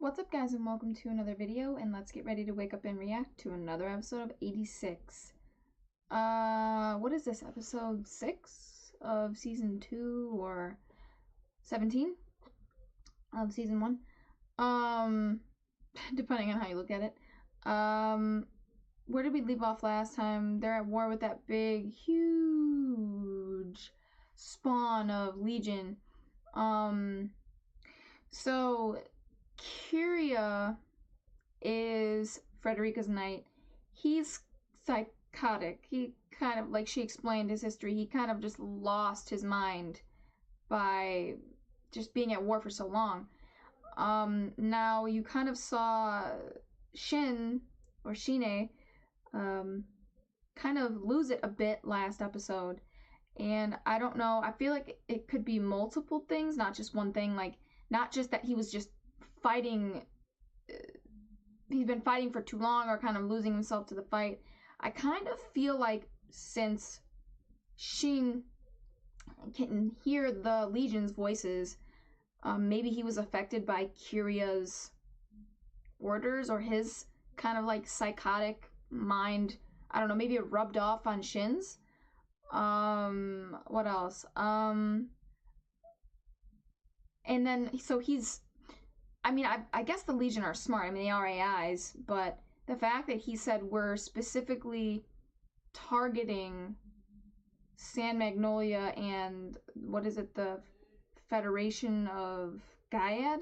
What's up, guys, and welcome to another video, and let's get ready to wake up and react to another episode of 86. What is this, episode 6 of season 2 or 17 of season 1? Depending on how you look at it. Where did we leave off last time? They're at war with that big, huge spawn of Legion. So Kiriya is Frederica's knight. He's psychotic. He kind of, like she explained his history, he kind of just lost his mind by just being at war for so long. Now you kind of saw Shine, kind of lose it a bit last episode. And I don't know, I feel like it could be multiple things, not just one thing, like not just that he was just fighting, he's been fighting for too long or kind of losing himself to the fight. I kind of feel like since Shine can hear the Legion's voices, maybe he was affected by Kiriya's orders or his kind of like psychotic mind. I don't know, maybe it rubbed off on Shine's. What else? And then, so he's, I mean, I guess the Legion are smart. I mean, they are AIs, but the fact that he said we're specifically targeting San Magnolia and, what is it, the Federation of Gaiad,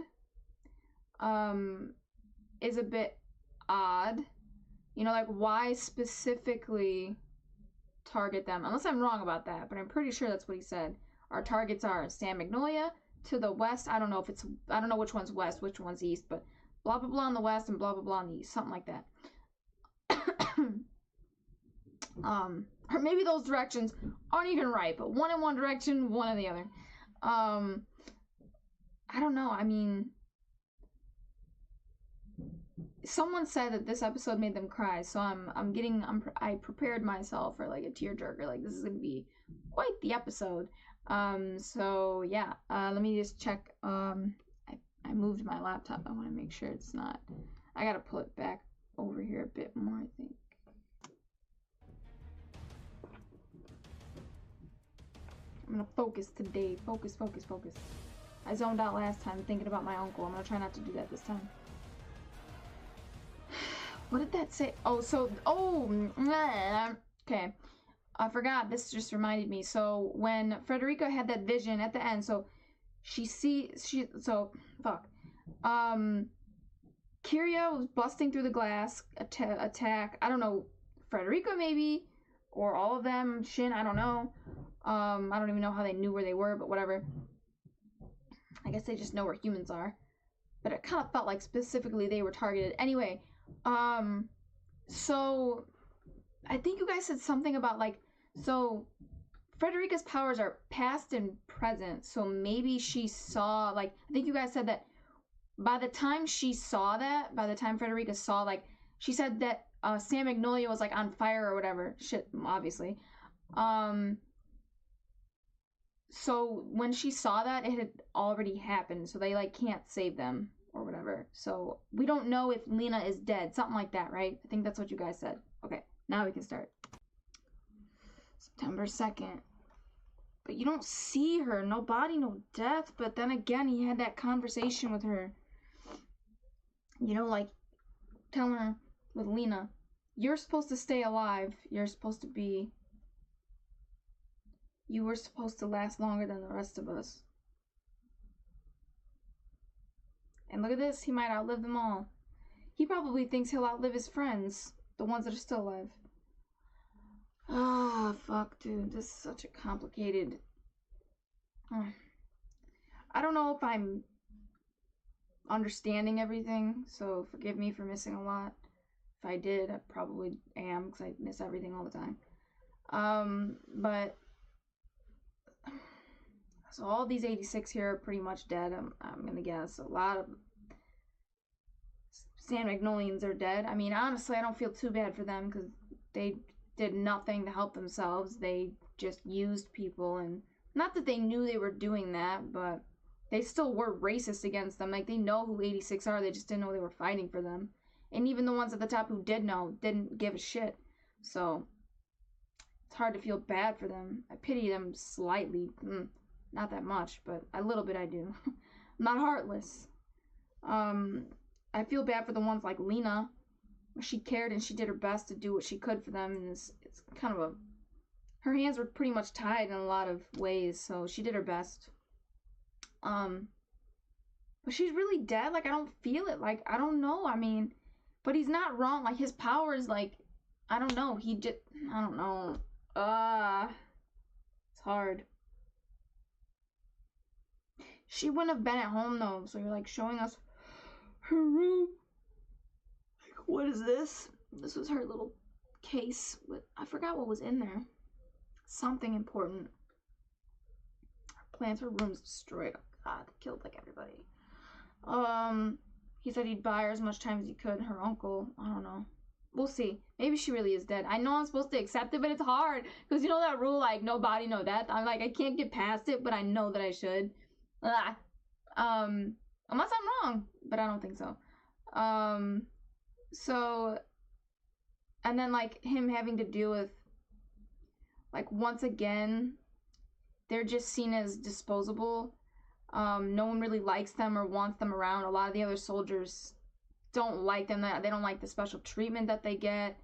is a bit odd. You know, like, why specifically target them? Unless I'm wrong about that, but I'm pretty sure that's what he said. Our targets are San Magnolia, to the west. I don't know which one's west, which one's east, but blah blah blah on the west and blah blah blah on the east, something like that. Or maybe those directions aren't even right, but one in one direction, one in the other. I don't know. I mean, someone said that this episode made them cry, so I prepared myself for like a tearjerker. Like, this is gonna be quite the episode. So yeah, let me just check. I moved my laptop. I want to make sure it's not, I gotta pull it back over here a bit more, I think. I'm gonna focus today. Focus. I zoned out last time thinking about my uncle. I'm gonna try not to do that this time. What did that say? Okay. I forgot, this just reminded me. So when Frederica had that vision at the end, so Kiriya was busting through the glass, attack, I don't know, Frederica maybe, or all of them, Shine, I don't know. I don't even know how they knew where they were, but whatever. I guess they just know where humans are. But it kind of felt like specifically they were targeted. Anyway, so I think you guys said something about like, so Frederica's powers are past and present, so maybe she saw, like, I think you guys said that by the time Frederica saw, like, she said that San Magnolia was like on fire or whatever, shit, obviously. So when she saw that, it had already happened, so they like can't save them or whatever. So we don't know if Lena is dead, something like that, right? I think that's what you guys said. Okay, now we can start. September 2nd. But you don't see her. No body, no death. But then again, he had that conversation with her. You know, like, telling her with Lena, you're supposed to stay alive. You were supposed to last longer than the rest of us. And look at this. He might outlive them all. He probably thinks he'll outlive his friends. The ones that are still alive. Ah, fuck, dude. This is such a complicated... I don't know if I'm understanding everything, so forgive me for missing a lot. If I did, I probably am, because I miss everything all the time. But... So all these 86 here are pretty much dead, I'm gonna guess. A lot of San Magnolians are dead. I mean, honestly, I don't feel too bad for them, because they did nothing to help themselves. They just used people, and not that they knew they were doing that, but they still were racist against them. Like, they know who 86 are, they just didn't know they were fighting for them. And even the ones at the top who did know didn't give a shit. So, it's hard to feel bad for them. I pity them slightly. Not that much, but a little bit I do. I'm not heartless. I feel bad for the ones like Lena. She cared and she did her best to do what she could for them. And it's kind of a... Her hands were pretty much tied in a lot of ways, so she did her best. But she's really dead. Like, I don't feel it. Like, I don't know. I mean, but he's not wrong. Like, his power is like, I don't know. He just, I don't know. It's hard. She wouldn't have been at home though, so you're like showing us her room. Like, what is this? This was her little case with, I forgot what was in there. Something important. Her plants, her room's destroyed. Oh God, they killed like everybody. He said he'd buy her as much time as he could. Her uncle, I don't know. We'll see. Maybe she really is dead. I know I'm supposed to accept it, but it's hard. Because you know that rule, like, no body, no death? I'm like, I can't get past it, but I know that I should. Unless I'm wrong. But I don't think so. So, and then, like, him having to deal with, like, once again, they're just seen as disposable. No one really likes them or wants them around. A lot of the other soldiers don't like them. They don't like the special treatment that they get,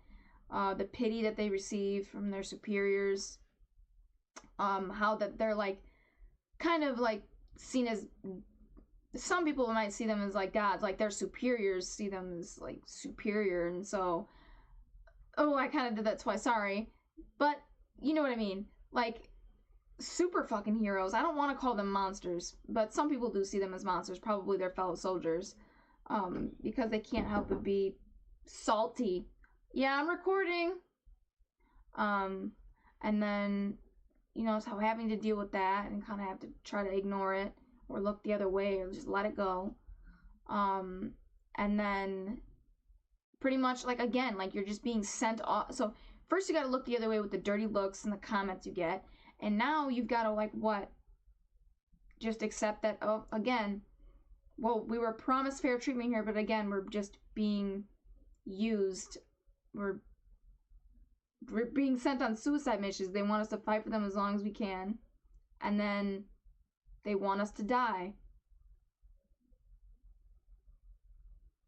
the pity that they receive from their superiors, how that they're like kind of like seen as, some people might see them as like gods, like their superiors see them as like superior, and so, oh, I kind of did that twice, sorry, but you know what I mean, like super fucking heroes. I don't want to call them monsters, but some people do see them as monsters, probably their fellow soldiers. Because they can't help but be salty. Yeah, I'm recording. And then, you know, so having to deal with that and kind of have to try to ignore it or look the other way or just let it go. And then pretty much, like, again, like, you're just being sent off. So first you got to look the other way with the dirty looks and the comments you get. And now you've got to, like, what? Just accept that, oh, again, well, we were promised fair treatment here, but again, we're just being used. We're being sent on suicide missions. They want us to fight for them as long as we can. And then they want us to die.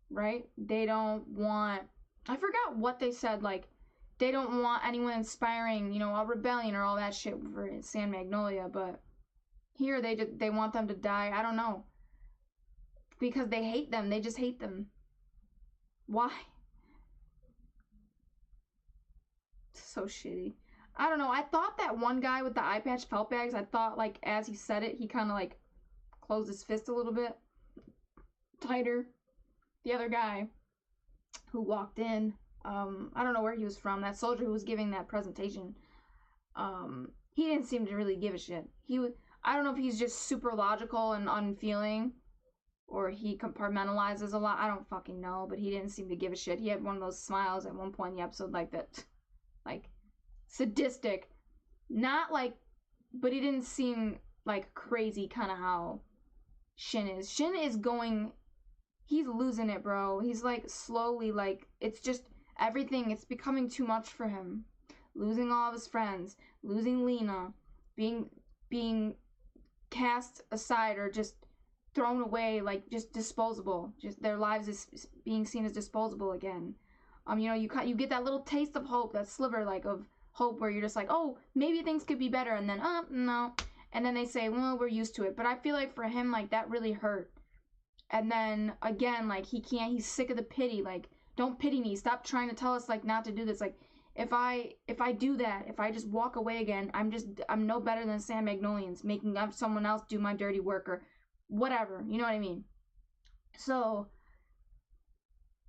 Right? They don't want... I forgot what they said, like, they don't want anyone inspiring, you know, a rebellion or all that shit for San Magnolia, but here they want them to die. I don't know. Because they hate them. They just hate them. Why? So shitty. I don't know. I thought that one guy with the eye patch felt bags, I thought, like, as he said it, he kind of, like, closed his fist a little bit tighter. The other guy who walked in, I don't know where he was from. That soldier who was giving that presentation, he didn't seem to really give a shit. I don't know if he's just super logical and unfeeling, or he compartmentalizes a lot. I don't fucking know, but he didn't seem to give a shit. He had one of those smiles at one point in the episode, like that, like, sadistic. Not like, but he didn't seem like crazy, kind of how Shin is. Shin is going, he's losing it, bro. He's like slowly, like, it's just everything, it's becoming too much for him. Losing all of his friends, losing Lena, being cast aside or just thrown away, like, just disposable. Just their lives is being seen as disposable again. You know, you get that little taste of hope, that sliver, like, of hope where you're just like, oh, maybe things could be better, and then, no. And then they say, well, we're used to it. But I feel like for him, like, that really hurt. And then, again, like, he's sick of the pity. Like, don't pity me. Stop trying to tell us, like, not to do this. Like, if I do that, if I just walk away again, I'm no better than San Magnolians, making up someone else do my dirty work, or whatever, you know what I mean? So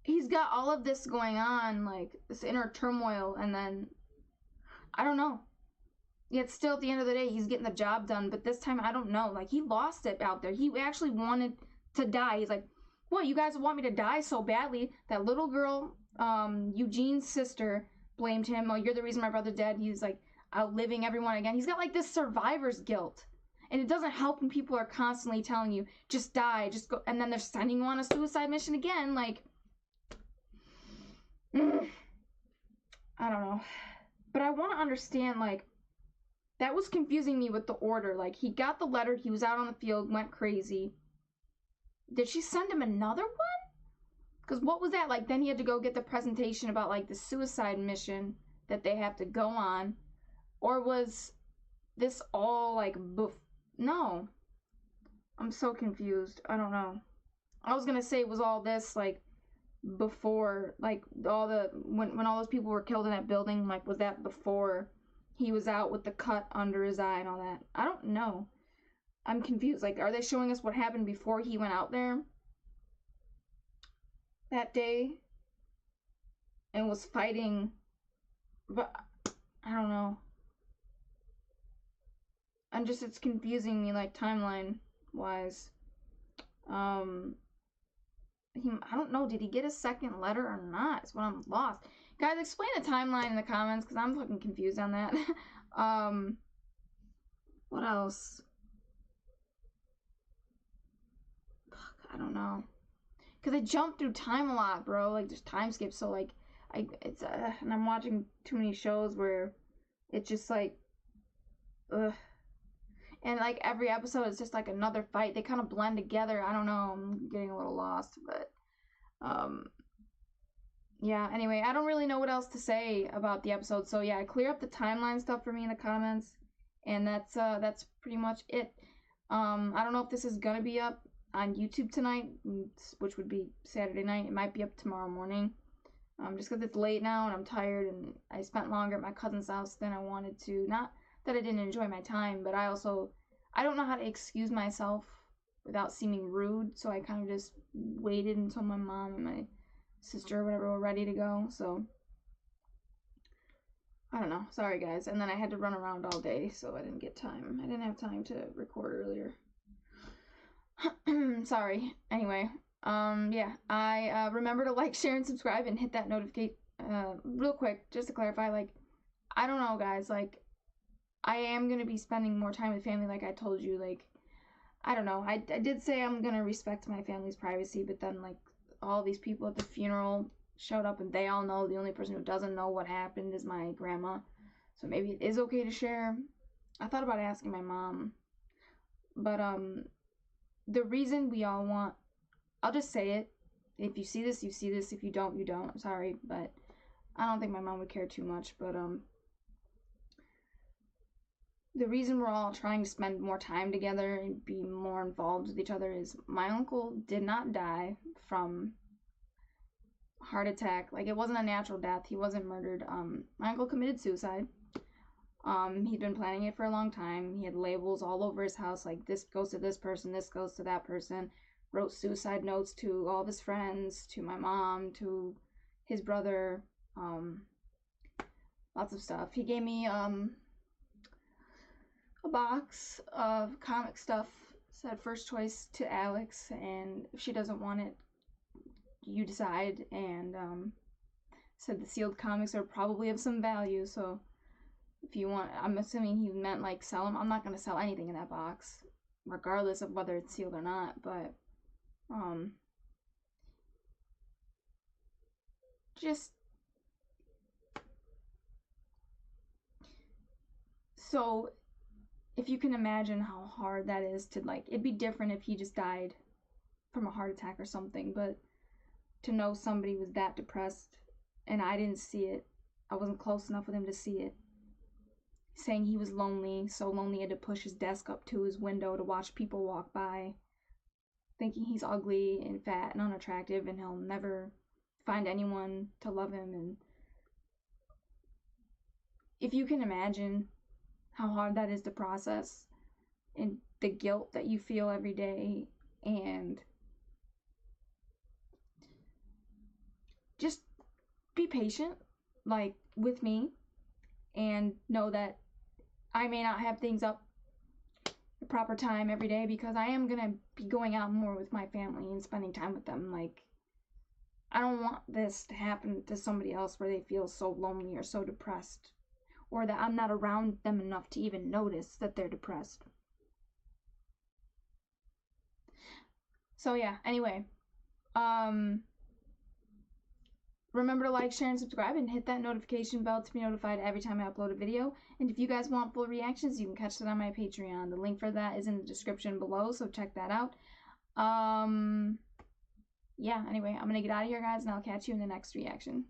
he's got all of this going on, like this inner turmoil, and then I don't know, yet still at the end of the day he's getting the job done. But this time I don't know, like, he lost it out there. He actually wanted to die. He's like, what, you guys want me to die so badly? That little girl, Eugene's sister, blamed him. Oh, you're the reason my brother dead. He's like outliving everyone again. He's got like this survivor's guilt. And it doesn't help when people are constantly telling you, just die, just go, and then they're sending you on a suicide mission again. Like, I don't know. But I want to understand, like, that was confusing me with the order. Like, he got the letter, he was out on the field, went crazy. Did she send him another one? Because what was that? Like, then he had to go get the presentation about, like, the suicide mission that they have to go on. Or was this all, like, no. I'm so confused. I don't know. I was gonna say, was all this, like, before, like, all the, when all those people were killed in that building, like, was that before he was out with the cut under his eye and all that? I don't know. I'm confused. Like, are they showing us what happened before he went out there that day and was fighting? But I don't know. It's confusing me, like, timeline wise. I don't know, did he get a second letter or not? Is what I'm lost. Guys, explain the timeline in the comments, because I'm fucking confused on that. What else? Fuck, I don't know. Because I jump through time a lot, bro. Like, there's time skips, so, like, and I'm watching too many shows where it's just, like, ugh. And, like, every episode is just, like, another fight. They kind of blend together. I don't know. I'm getting a little lost, but, yeah, anyway, I don't really know what else to say about the episode. So, yeah, clear up the timeline stuff for me in the comments. And that's pretty much it. I don't know if this is gonna be up on YouTube tonight, which would be Saturday night. It might be up tomorrow morning. Just because it's late now and I'm tired and I spent longer at my cousin's house than I wanted to. Not that I didn't enjoy my time, but I don't know how to excuse myself without seeming rude, so I kind of just waited until my mom and my sister or whatever were ready to go. So I don't know. Sorry, guys. And then I had to run around all day, so I didn't get time. I didn't have time to record earlier. Sorry. Anyway, yeah. I remember to like, share, and subscribe, and hit that notification. Real quick, just to clarify, like, I don't know, guys. Like, I am gonna be spending more time with family, like I told you. Like, I don't know. I did say I'm gonna respect my family's privacy, but then, like, all these people at the funeral showed up and they all know. The only person who doesn't know what happened is my grandma. So maybe it is okay to share. I thought about asking my mom. But, the reason we all want... I'll just say it. If you see this, you see this. If you don't, you don't. I'm sorry, but I don't think my mom would care too much. But, the reason we're all trying to spend more time together and be more involved with each other is my uncle did not die from heart attack. Like, it wasn't a natural death. He wasn't murdered. My uncle committed suicide. He'd been planning it for a long time. He had labels all over his house, like, this goes to this person, this goes to that person. Wrote suicide notes to all of his friends, to my mom, to his brother, lots of stuff. He gave me, a box of comic stuff. Said first choice to Alex, and if she doesn't want it, you decide. And said the sealed comics are probably of some value, so if you want, I'm assuming he meant, like, sell them. I'm not gonna sell anything in that box, regardless of whether it's sealed or not. But just so if you can imagine how hard that is to, like, it'd be different if he just died from a heart attack or something, but to know somebody was that depressed and I didn't see it, I wasn't close enough with him to see it, saying he was lonely, so lonely he had to push his desk up to his window to watch people walk by, thinking he's ugly and fat and unattractive and he'll never find anyone to love him. And if you can imagine how hard that is to process and the guilt that you feel every day, and just be patient, like, with me, and know that I may not have things up the proper time every day, because I am gonna be going out more with my family and spending time with them. Like, I don't want this to happen to somebody else where they feel so lonely or so depressed, or that I'm not around them enough to even notice that they're depressed. So yeah, anyway. Remember to like, share, and subscribe, and hit that notification bell to be notified every time I upload a video. And if you guys want full reactions, you can catch that on my Patreon. The link for that is in the description below, so check that out. Yeah, anyway, I'm gonna get out of here, guys, and I'll catch you in the next reaction.